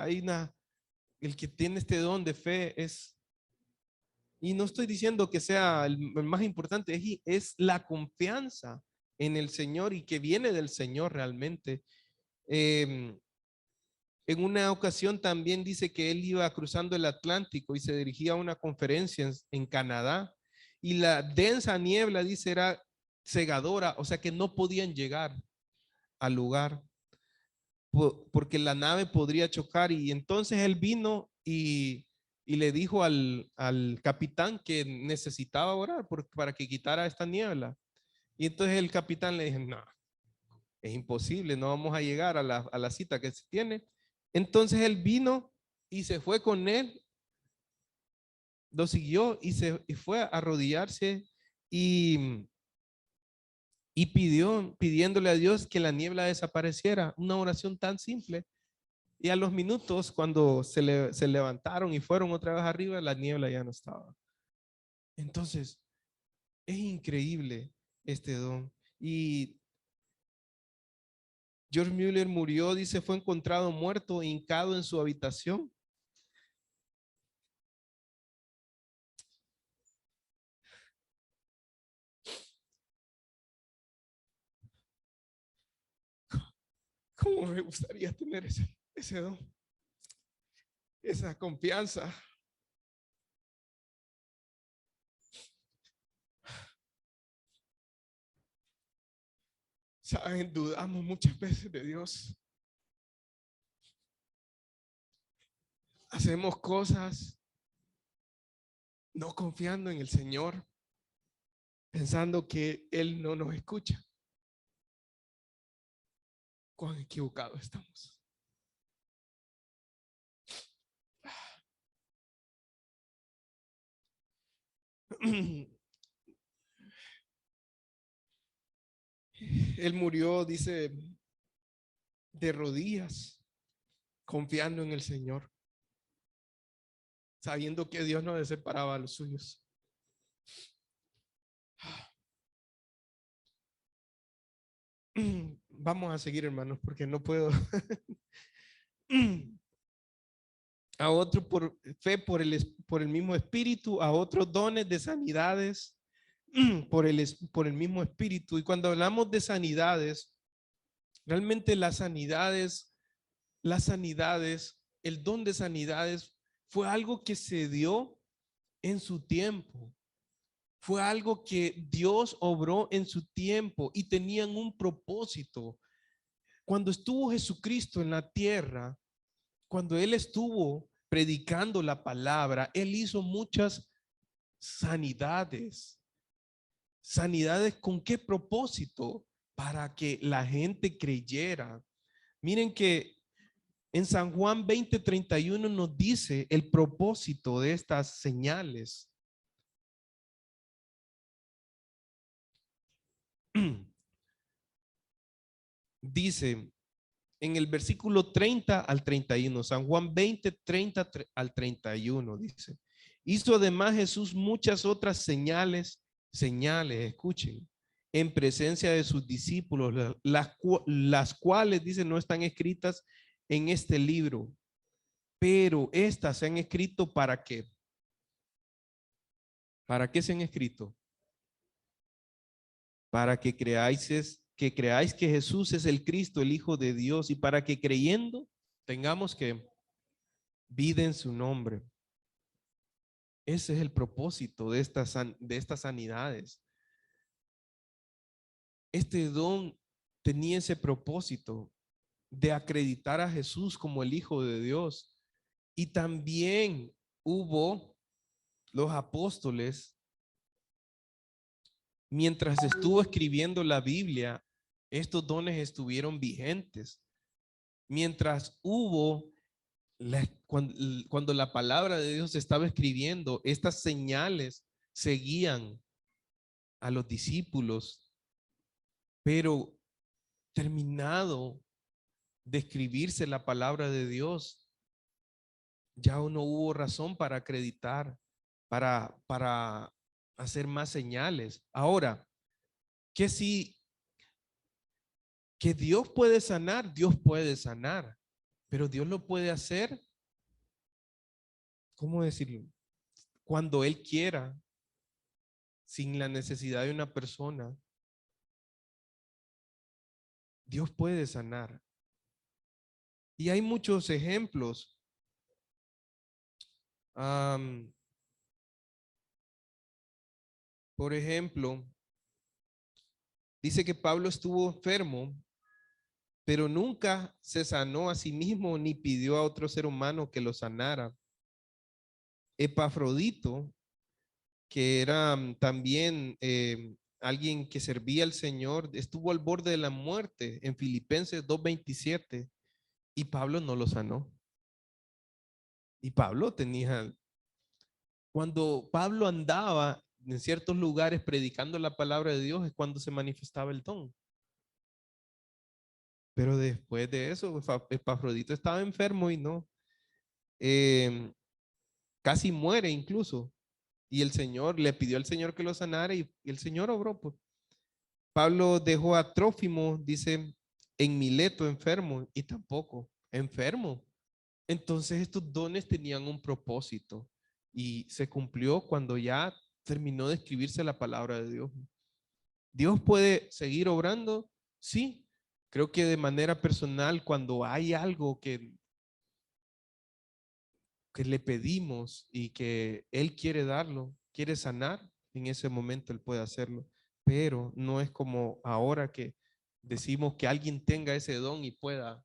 El que tiene este don de fe y no estoy diciendo que sea el más importante, es la confianza en el Señor y que viene del Señor realmente. En una ocasión también dice que él iba cruzando el Atlántico y se dirigía a una conferencia en Canadá y la densa niebla, dice, era cegadora, o sea que no podían llegar al lugar porque la nave podría chocar y entonces él vino y le dijo al capitán que necesitaba orar para que quitara esta niebla. Y entonces el capitán le dijo, no, es imposible, no vamos a llegar a la cita que se tiene. Entonces él vino y se fue con él, lo siguió y fue a arrodillarse y, pidiéndole a Dios que la niebla desapareciera. Una oración tan simple. Y a los minutos, cuando se levantaron y fueron otra vez arriba, la niebla ya no estaba. Entonces, es increíble este don. Y George Mueller murió, dice, fue encontrado muerto, hincado en su habitación. ¿Cómo me gustaría tener ese don? Esa confianza. Saben, dudamos muchas veces de Dios. Hacemos cosas no confiando en el Señor, pensando que Él no nos escucha. Cuán equivocados estamos. Él murió, dice, de rodillas, confiando en el Señor. sabiendo que Dios no separaba a los suyos. Vamos a seguir, hermanos, porque no puedo. A otro por fe, por el mismo espíritu, a otros dones de sanidades, por el mismo espíritu. Y cuando hablamos de sanidades, realmente las sanidades, el don de sanidades fue algo que se dio en su tiempo. Fue algo que Dios obró en su tiempo y tenían un propósito. Cuando estuvo Jesucristo en la tierra, cuando Él estuvo predicando la palabra, Él hizo muchas sanidades. ¿Sanidades con qué propósito? Para que la gente creyera. Miren que en San Juan 20:31 nos dice el propósito de estas señales. Dice en el versículo 30 al 31, San Juan 20:30 al 31 dice, hizo además Jesús muchas otras señales, escuchen, en presencia de sus discípulos, las cuales, dice, no están escritas en este libro, pero estas se han escrito ¿para qué? ¿Para qué se han escrito? Para que creáis que Jesús es el Cristo, el Hijo de Dios, y para que creyendo tengamos que vida en su nombre. Ese es el propósito de estas sanidades. Este don tenía ese propósito de acreditar a Jesús como el Hijo de Dios. Y también hubo los apóstoles, mientras estuvo escribiendo la Biblia, estos dones estuvieron vigentes. Mientras hubo, cuando la palabra de Dios se estaba escribiendo, estas señales seguían a los discípulos, pero terminado de escribirse la palabra de Dios, ya no hubo razón para acreditar, para hacer más señales. Ahora, que si que Dios puede sanar, pero Dios lo puede hacer, ¿cómo decirlo? Cuando Él quiera, sin la necesidad de una persona. Dios puede sanar. Y hay muchos ejemplos. Por ejemplo, dice que Pablo estuvo enfermo, pero nunca se sanó a sí mismo ni pidió a otro ser humano que lo sanara. Epafrodito, que era también alguien que servía al Señor, estuvo al borde de la muerte en Filipenses 2:27 y Pablo no lo sanó. Y Pablo tenía, cuando Pablo andaba en ciertos lugares predicando la palabra de Dios es cuando se manifestaba el don. Pero después de eso, Epafrodito estaba enfermo y no, casi muere incluso. Y el Señor le pidió al Señor que lo sanara y el Señor obró. Pues. Pablo dejó a Trófimo, dice, en Mileto enfermo y tampoco enfermo. Entonces estos dones tenían un propósito y se cumplió cuando ya terminó de escribirse la palabra de Dios. ¿Dios puede seguir obrando? Sí. Creo que de manera personal, cuando hay algo que le pedimos y que Él quiere darlo, quiere sanar, en ese momento Él puede hacerlo. Pero no es como ahora que decimos que alguien tenga ese don y pueda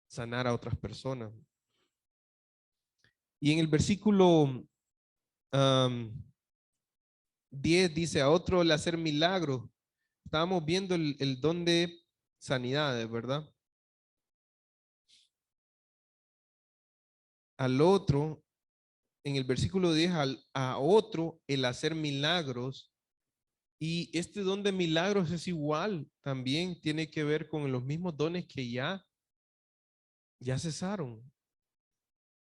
sanar a otras personas. Y en el versículo 10 dice, a otro el hacer milagros. Estábamos viendo el don de sanidades, ¿verdad? Al otro, en el versículo 10, a otro el hacer milagros. Y este don de milagros es igual, también tiene que ver con los mismos dones que ya cesaron.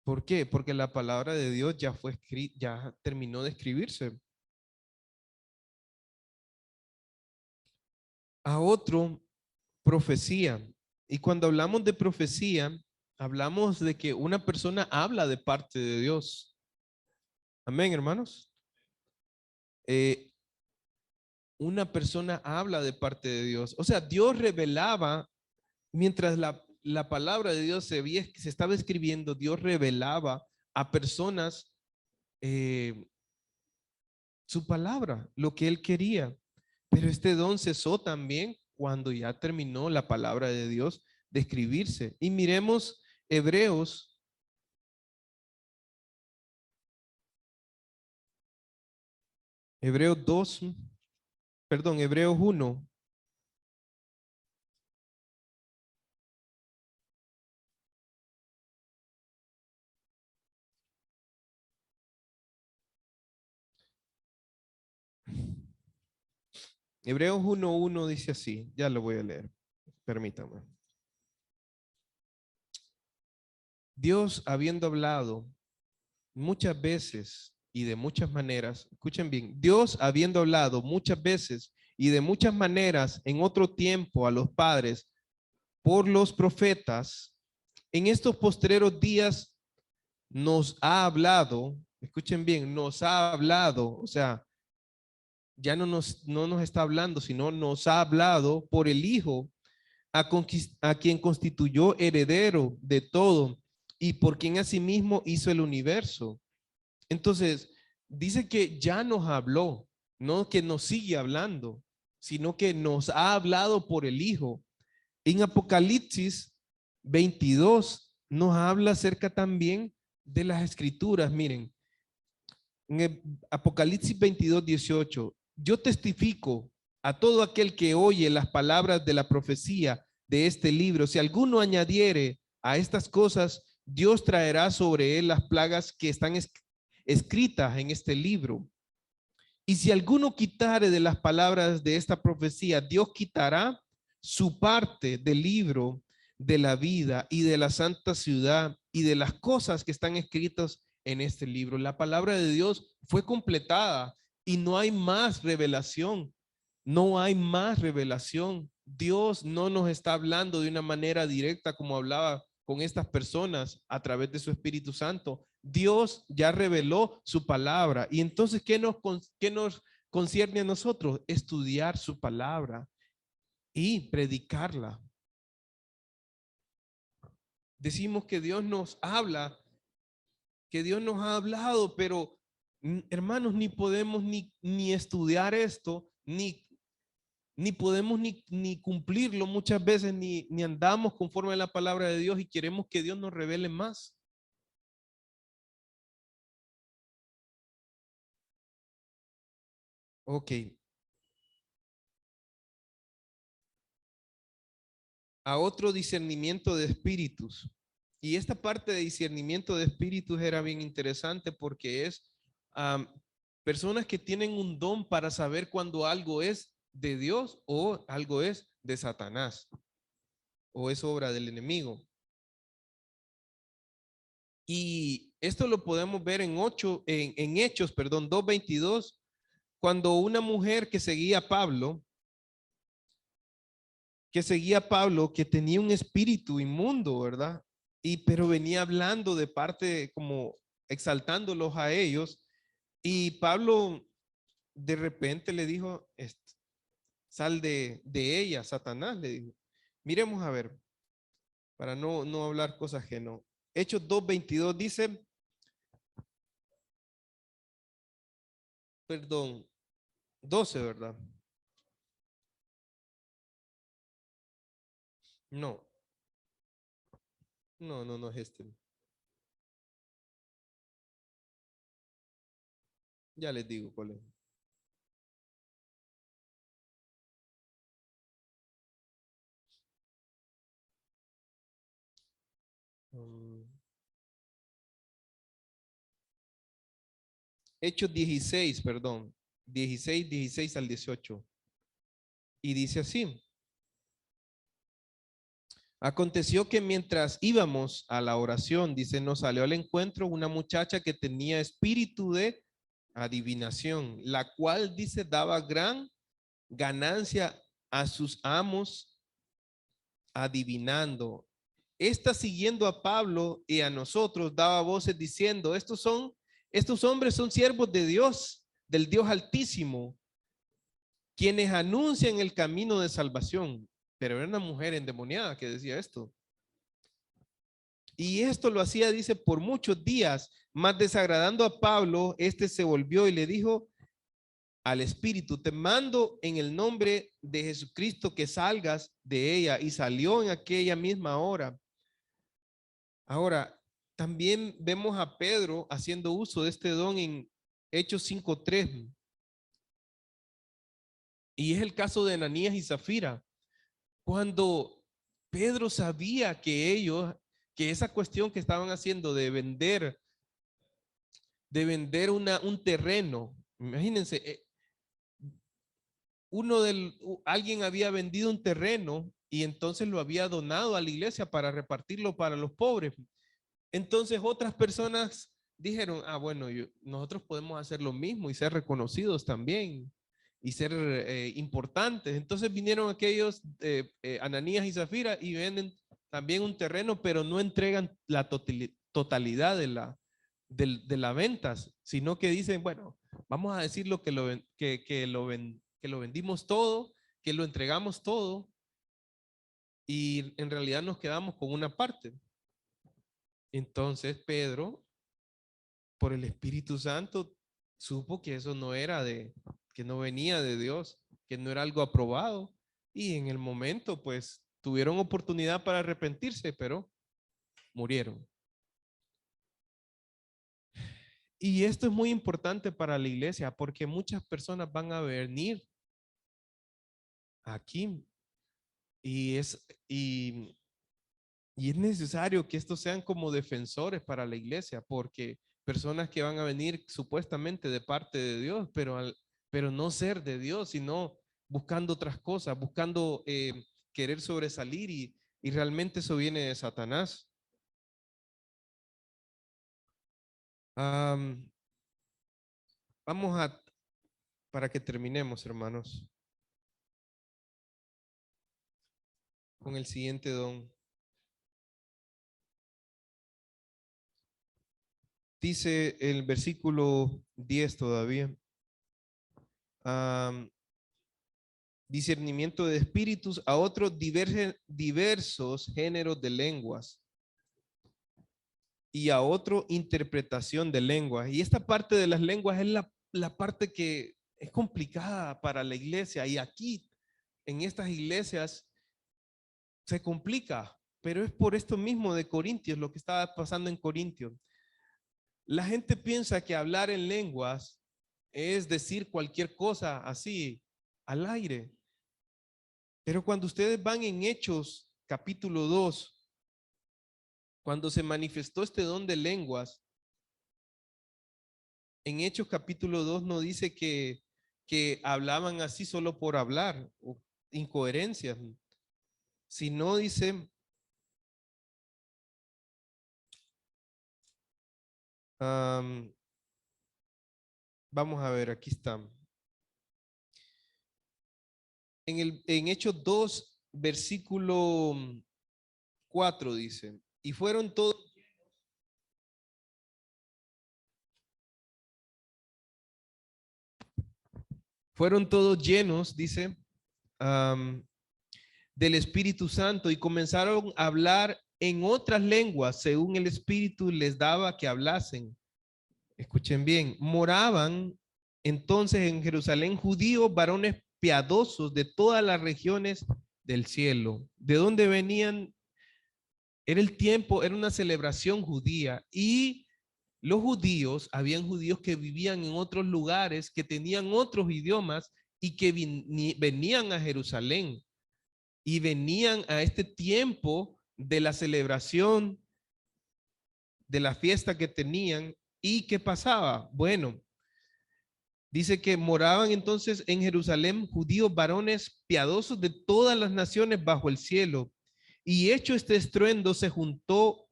¿Por qué? Porque la palabra de Dios ya fue escrita, ya terminó de escribirse. A otro, profecía. Y cuando hablamos de profecía, hablamos de que una persona habla de parte de Dios. Amén, hermanos. Eh, una persona habla de parte de Dios. O sea, Dios revelaba, mientras la palabra de Dios se estaba escribiendo, Dios revelaba a personas su palabra, lo que él quería. Pero este don cesó también cuando ya terminó la palabra de Dios de escribirse. Y miremos Hebreos, Hebreos 2, perdón, Hebreos 1. Hebreos 1:1 dice así, ya lo voy a leer, permítame. Dios habiendo hablado muchas veces y de muchas maneras, escuchen bien, Dios habiendo hablado muchas veces y de muchas maneras en otro tiempo a los padres por los profetas, en estos postreros días nos ha hablado, escuchen bien, nos ha hablado, o sea, ya no nos está hablando, sino nos ha hablado por el Hijo, a quien constituyó heredero de todo y por quien asimismo hizo el universo. Entonces, dice que ya nos habló, no que nos sigue hablando, sino que nos ha hablado por el Hijo. En Apocalipsis 22 nos habla acerca también de las escrituras. Miren, en el Apocalipsis 22:18, yo testifico a todo aquel que oye las palabras de la profecía de este libro, si alguno añadiere a estas cosas, Dios traerá sobre él las plagas que están escritas en este libro. Y si alguno quitare de las palabras de esta profecía, Dios quitará su parte del libro de la vida y de la santa ciudad y de las cosas que están escritas en este libro. La palabra de Dios fue completada y no hay más revelación. No hay más revelación. Dios no nos está hablando de una manera directa como hablaba con estas personas a través de su Espíritu Santo. Dios ya reveló su palabra. Y entonces, qué nos concierne a nosotros? Estudiar su palabra y predicarla. Decimos que Dios nos habla, que Dios nos ha hablado, pero hermanos, ni podemos ni estudiar esto, ni podemos ni cumplirlo muchas veces, ni andamos conforme a la palabra de Dios y queremos que Dios nos revele más. Ok, a otro discernimiento de espíritus. Y esta parte de discernimiento de espíritus era bien interesante porque es um, personas que tienen un don para saber cuando algo es de Dios o algo es de Satanás o es obra del enemigo. Y esto lo podemos ver en Hechos, perdón, 2:22, cuando una mujer que seguía a Pablo, que tenía un espíritu inmundo, ¿verdad? Y pero venía hablando de parte como exaltándolos a ellos y Pablo de repente le dijo, sal de ella, Satanás, le dijo. Miremos a ver, para no hablar cosas que no. Hechos 2:22 dice, perdón, 12, ¿verdad? No, no es este. Ya les digo cuál es. Um, Hechos 16, perdón. 16 al 18. Y dice así. Aconteció que mientras íbamos a la oración, dice, nos salió al encuentro una muchacha que tenía espíritu de adivinación, la cual, dice, daba gran ganancia a sus amos adivinando. Esta, siguiendo a Pablo y a nosotros, daba voces diciendo, estos hombres son siervos de Dios, del Dios Altísimo, quienes anuncian el camino de salvación. Pero era una mujer endemoniada que decía esto. Y esto lo hacía, dice, por muchos días, mas desagradando a Pablo, este se volvió y le dijo al espíritu, te mando en el nombre de Jesucristo que salgas de ella. Y salió en aquella misma hora. Ahora, también vemos a Pedro haciendo uso de este don en Hechos 5:3. Y es el caso de Ananías y Zafira. Cuando Pedro sabía que esa cuestión que estaban haciendo de vender un terreno, imagínense, alguien había vendido un terreno y entonces lo había donado a la iglesia para repartirlo para los pobres. Entonces otras personas dijeron, bueno, nosotros podemos hacer lo mismo y ser reconocidos también y ser importantes. Entonces vinieron aquellos Ananías y Zafira y venden también un terreno, pero no entregan la totalidad de las ventas, sino que dicen, bueno, vamos a decir que lo vendimos todo, que lo entregamos todo y en realidad nos quedamos con una parte. Entonces Pedro, por el Espíritu Santo, supo que eso que no venía de Dios, que no era algo aprobado. Y en el momento, pues, tuvieron oportunidad para arrepentirse, pero murieron. Y esto es muy importante para la iglesia porque muchas personas van a venir aquí y es necesario que estos sean como defensores para la iglesia, porque personas que van a venir supuestamente de parte de Dios, pero no ser de Dios, sino buscando otras cosas, buscando querer sobresalir y realmente eso viene de Satanás. Vamos para que terminemos, hermanos, con el siguiente don. Dice el versículo 10 todavía. Discernimiento de espíritus, a otros diversos géneros de lenguas y a otro interpretación de lenguas. Y esta parte de las lenguas es la parte que es complicada para la iglesia y aquí en estas iglesias se complica, pero es por esto mismo de Corintios, lo que estaba pasando en Corintios. La gente piensa que hablar en lenguas es decir cualquier cosa así al aire. Pero cuando ustedes van en Hechos capítulo 2, cuando se manifestó este don de lenguas, en Hechos capítulo 2 no dice que hablaban así solo por hablar, o incoherencias, sino dice, vamos a ver, aquí está. En Hechos 2, versículo 4 dice, y fueron todos llenos, dice, del Espíritu Santo y comenzaron a hablar en otras lenguas según el Espíritu les daba que hablasen. Escuchen bien, moraban entonces en Jerusalén judíos, varones piadosos de todas las regiones del cielo. ¿De dónde venían? Era el tiempo, era una celebración judía y los judíos, habían judíos que vivían en otros lugares, que tenían otros idiomas y que venían a Jerusalén y venían a este tiempo de la celebración de la fiesta que tenían. ¿Y qué pasaba? Bueno, dice que moraban entonces en Jerusalén judíos varones piadosos de todas las naciones bajo el cielo. Y hecho este estruendo, se juntó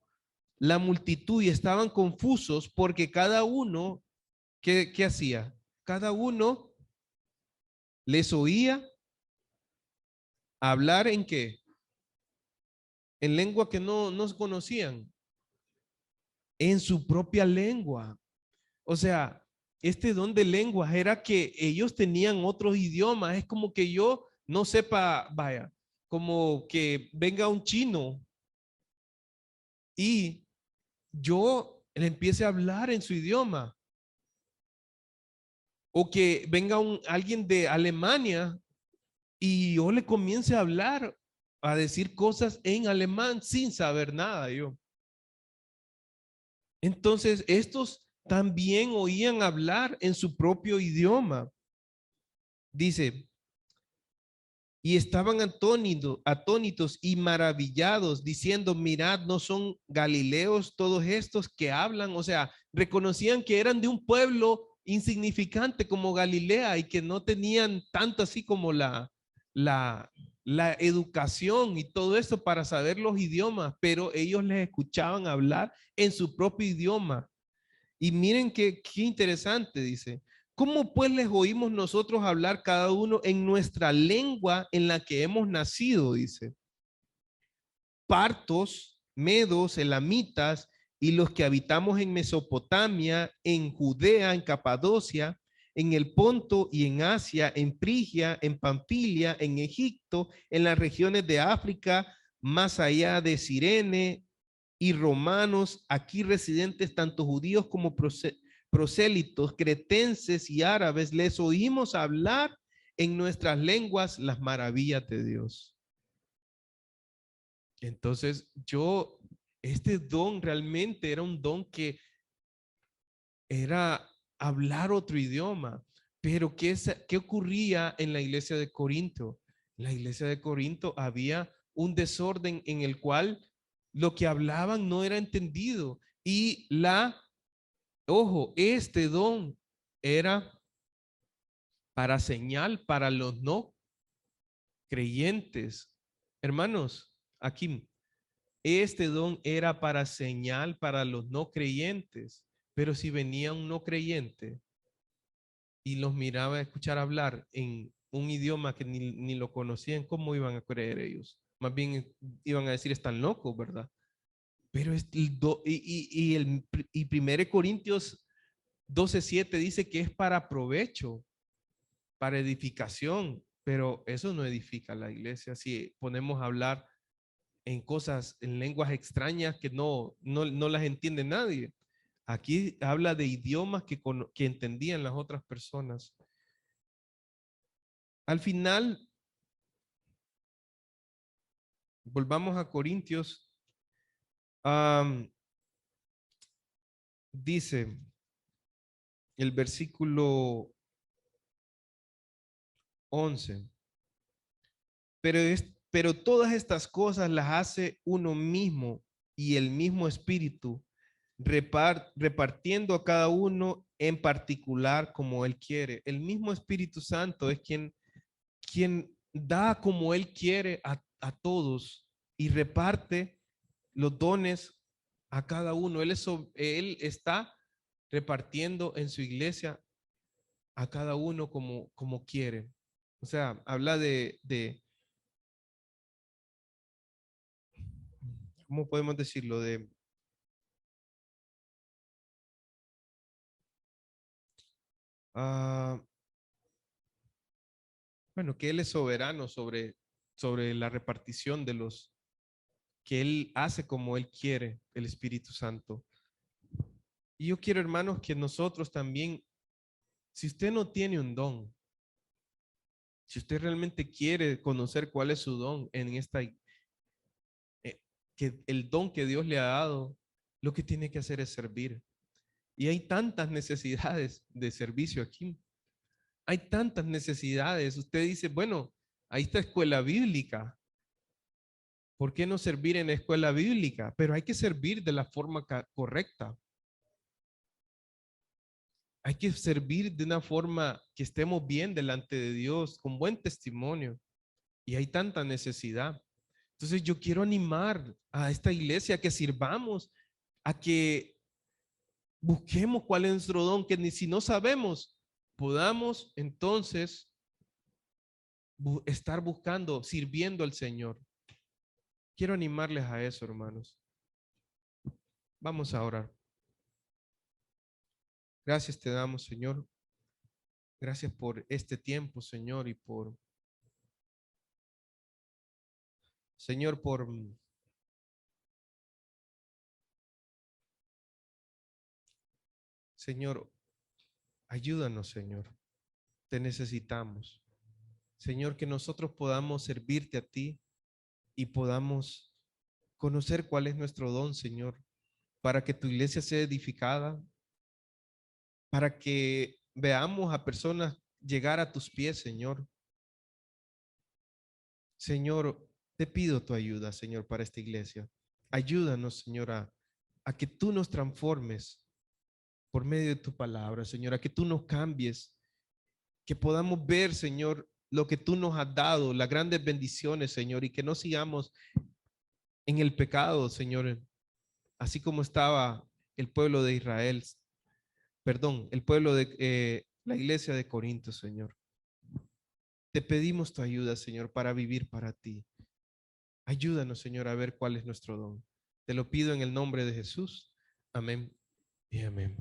la multitud y estaban confusos porque cada uno, ¿qué hacía? Cada uno les oía hablar en qué? En lengua que no conocían, en su propia lengua. O sea, este don de lenguas era que ellos tenían otros idiomas. Es como que yo no sepa, vaya, como que venga un chino y yo le empiece a hablar en su idioma. O que venga alguien de Alemania y yo le comience a hablar, a decir cosas en alemán sin saber nada yo. Entonces, estos también oían hablar en su propio idioma. Dice, y estaban atónitos y maravillados, diciendo, mirad, ¿no son galileos todos estos que hablan? O sea, reconocían que eran de un pueblo insignificante como Galilea y que no tenían tanto así como la, la educación y todo esto para saber los idiomas, pero ellos les escuchaban hablar en su propio idioma. Y miren qué interesante, dice. ¿Cómo pues les oímos nosotros hablar cada uno en nuestra lengua en la que hemos nacido? Dice. Partos, medos, elamitas y los que habitamos en Mesopotamia, en Judea, en Capadocia, en el Ponto y en Asia, en Frigia, en Pamfilia, en Egipto, en las regiones de África, más allá de Cirene, y romanos, aquí residentes, tanto judíos como prosélitos, cretenses y árabes, les oímos hablar en nuestras lenguas las maravillas de Dios. Entonces, este don realmente era un don que era hablar otro idioma. Pero ¿qué ocurría en la iglesia de Corinto? En la iglesia de Corinto había un desorden en el cual lo que hablaban no era entendido. Y ojo, este don era para señal para los no creyentes. Hermanos, aquí, este don era para señal para los no creyentes. Pero si venía un no creyente y los miraba a escuchar hablar en un idioma que ni lo conocían, ¿cómo iban a creer ellos? Más bien iban a decir, están locos, ¿verdad? Pero y 1 Corintios 12:7 dice que es para provecho, para edificación, pero eso no edifica la iglesia. Si ponemos a hablar en cosas, en lenguas extrañas que no las entiende nadie. Aquí habla de idiomas que entendían las otras personas. Al final, volvamos a Corintios. Dice el versículo 11, pero todas estas cosas las hace uno mismo y el mismo espíritu, repartiendo a cada uno en particular como él quiere. El mismo Espíritu Santo es quien da como él quiere a todos y reparte los dones a cada uno. Él está repartiendo en su iglesia a cada uno como quiere. O sea, habla ¿cómo podemos decirlo? Ah, bueno, que Él es soberano sobre la repartición que Él hace como Él quiere, el Espíritu Santo. Y yo quiero, hermanos, que nosotros también, si usted no tiene un don, si usted realmente quiere conocer cuál es su don que el don que Dios le ha dado, lo que tiene que hacer es servir. Y hay tantas necesidades de servicio aquí. Hay tantas necesidades. Usted dice, bueno, ahí está escuela bíblica. ¿Por qué no servir en la escuela bíblica? Pero hay que servir de la forma correcta. Hay que servir de una forma que estemos bien delante de Dios, con buen testimonio. Y hay tanta necesidad. Entonces yo quiero animar a esta iglesia a que sirvamos, a que busquemos cuál es nuestro don, que ni si no sabemos, podamos entonces estar buscando, sirviendo al Señor. Quiero animarles a eso, hermanos. Vamos a orar. Gracias te damos, Señor. Gracias por este tiempo, Señor, y Señor, Señor, ayúdanos, Señor. Te necesitamos. Señor, que nosotros podamos servirte a ti y podamos conocer cuál es nuestro don, Señor, para que tu iglesia sea edificada, para que veamos a personas llegar a tus pies, Señor. Señor, te pido tu ayuda, Señor, para esta iglesia. Ayúdanos, Señor, a que tú nos transformes por medio de tu palabra, Señor, a que tú nos cambies, que podamos ver, Señor, lo que tú nos has dado, las grandes bendiciones, Señor, y que no sigamos en el pecado, Señor, así como estaba el pueblo de Israel, perdón, el pueblo de la iglesia de Corinto, Señor. Te pedimos tu ayuda, Señor, para vivir para ti. Ayúdanos, Señor, a ver cuál es nuestro don. Te lo pido en el nombre de Jesús. Amén y amén.